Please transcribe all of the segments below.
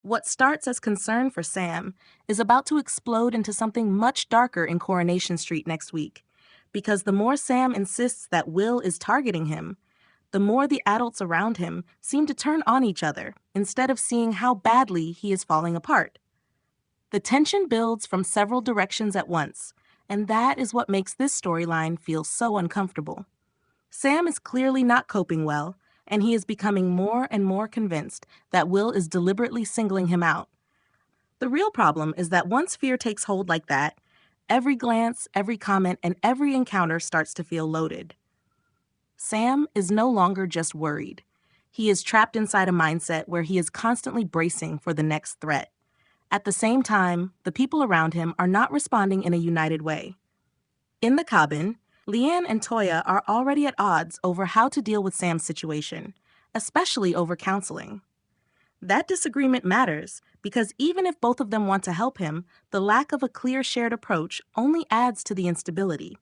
What starts as concern for Sam is about to explode into something much darker in Coronation Street next week, because the more Sam insists that Will is targeting him, the more the adults around him seem to turn on each other instead of seeing how badly he is falling apart. The tension builds from several directions at once, and that is what makes this storyline feel so uncomfortable. Sam is clearly not coping well, and he is becoming more and more convinced that Will is deliberately singling him out. The real problem is that once fear takes hold like that, every glance, every comment, and every encounter starts to feel loaded. Sam is no longer just worried. He is trapped inside a mindset where he is constantly bracing for the next threat. At the same time, the people around him are not responding in a united way. In the cabin, Leanne and Toyah are already at odds over how to deal with Sam's situation, especially over counseling. That disagreement matters because even if both of them want to help him, the lack of a clear shared approach only adds to the instability.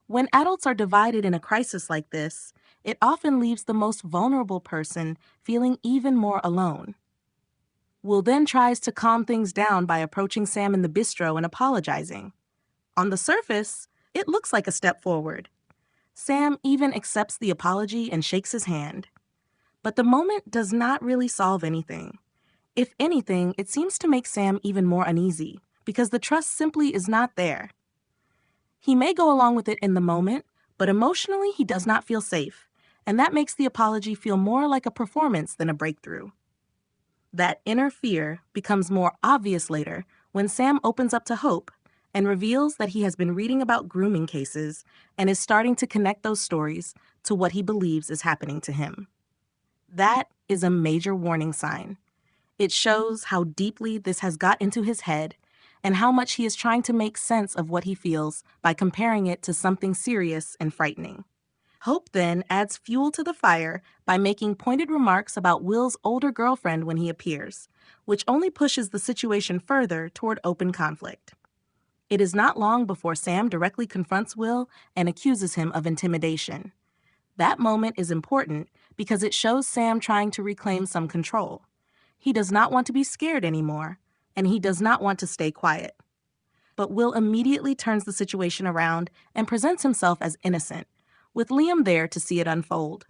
When adults are divided in a crisis like this, it often leaves the most vulnerable person feeling even more alone. Will then tries to calm things down by approaching Sam in the bistro and apologizing. On the surface, it looks like a step forward. Sam even accepts the apology and shakes his hand. But the moment does not really solve anything. If anything, it seems to make Sam even more uneasy, because the trust simply is not there. He may go along with it in the moment, but emotionally he does not feel safe, and that makes the apology feel more like a performance than a breakthrough. That inner fear becomes more obvious later when Sam opens up to Hope and reveals that he has been reading about grooming cases and is starting to connect those stories to what he believes is happening to him. That is a major warning sign. It shows how deeply this has got into his head and how much he is trying to make sense of what he feels by comparing it to something serious and frightening. Hope then adds fuel to the fire by making pointed remarks about Will's older girlfriend when he appears, which only pushes the situation further toward open conflict. It is not long before Sam directly confronts Will and accuses him of intimidation. That moment is important because it shows Sam trying to reclaim some control. He does not want to be scared anymore, and he does not want to stay quiet. But Will immediately turns the situation around and presents himself as innocent, with Liam there to see it unfold.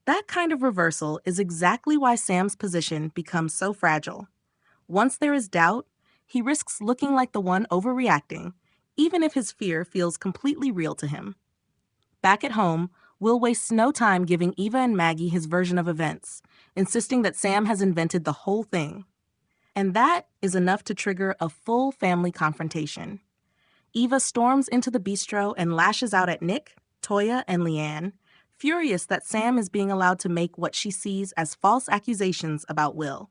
That kind of reversal is exactly why Sam's position becomes so fragile. Once there is doubt, he risks looking like the one overreacting, even if his fear feels completely real to him. Back at home, Will wastes no time giving Eva and Maggie his version of events, insisting that Sam has invented the whole thing. And that is enough to trigger a full family confrontation. Eva storms into the bistro and lashes out at Nick, Toyah, and Leanne, furious that Sam is being allowed to make what she sees as false accusations about Will.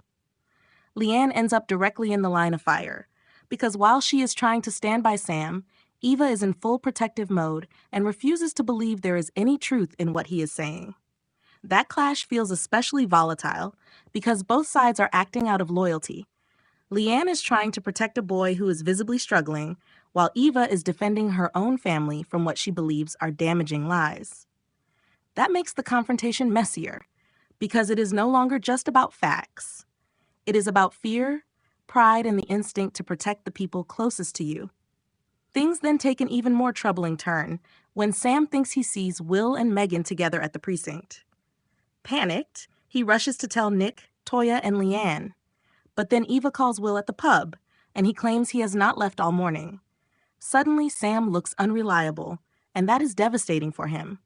Leanne ends up directly in the line of fire, because while she is trying to stand by Sam, Eva is in full protective mode and refuses to believe there is any truth in what he is saying. That clash feels especially volatile because both sides are acting out of loyalty. Leanne is trying to protect a boy who is visibly struggling, while Eva is defending her own family from what she believes are damaging lies. That makes the confrontation messier, because it is no longer just about facts. It is about fear, pride, and the instinct to protect the people closest to you. Things then take an even more troubling turn when Sam thinks he sees Will and Megan together at the precinct. Panicked, he rushes to tell Nick, Toyah, and Leanne. But then Eva calls Will at the pub, and he claims he has not left all morning. Suddenly, Sam looks unreliable, and that is devastating for him.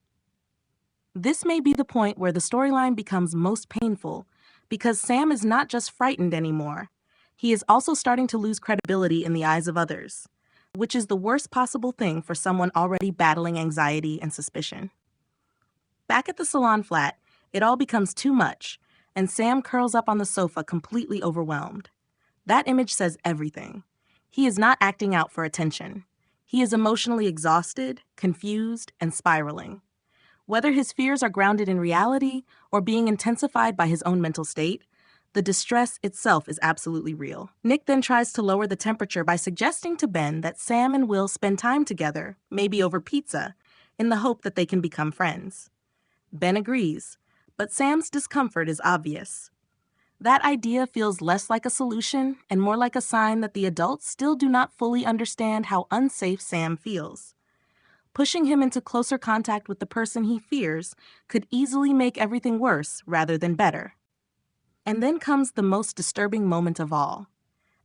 This may be the point where the storyline becomes most painful, because Sam is not just frightened anymore. He is also starting to lose credibility in the eyes of others, which is the worst possible thing for someone already battling anxiety and suspicion. Back at the salon flat, it all becomes too much, and Sam curls up on the sofa completely overwhelmed. That image says everything. He is not acting out for attention. He is emotionally exhausted, confused, and spiraling. Whether his fears are grounded in reality or being intensified by his own mental state, the distress itself is absolutely real. Nick then tries to lower the temperature by suggesting to Ben that Sam and Will spend time together, maybe over pizza, in the hope that they can become friends. Ben agrees, but Sam's discomfort is obvious. That idea feels less like a solution and more like a sign that the adults still do not fully understand how unsafe Sam feels. Pushing him into closer contact with the person he fears could easily make everything worse rather than better. And then comes the most disturbing moment of all.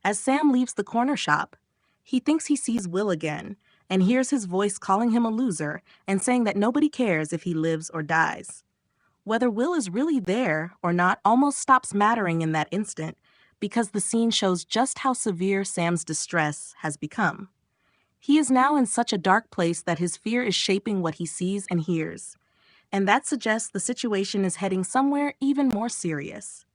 As Sam leaves the corner shop, he thinks he sees Will again and hears his voice calling him a loser and saying that nobody cares if he lives or dies. Whether Will is really there or not almost stops mattering in that instant because the scene shows just how severe Sam's distress has become. He is now in such a dark place that his fear is shaping what he sees and hears, and that suggests the situation is heading somewhere even more serious.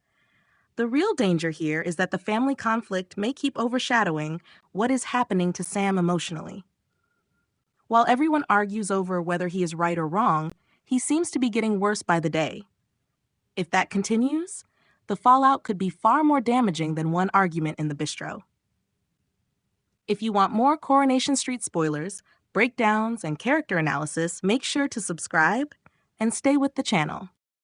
The real danger here is that the family conflict may keep overshadowing what is happening to Sam emotionally. While everyone argues over whether he is right or wrong, he seems to be getting worse by the day. If that continues, the fallout could be far more damaging than one argument in the bistro. If you want more Coronation Street spoilers, breakdowns, and character analysis, make sure to subscribe and stay with the channel.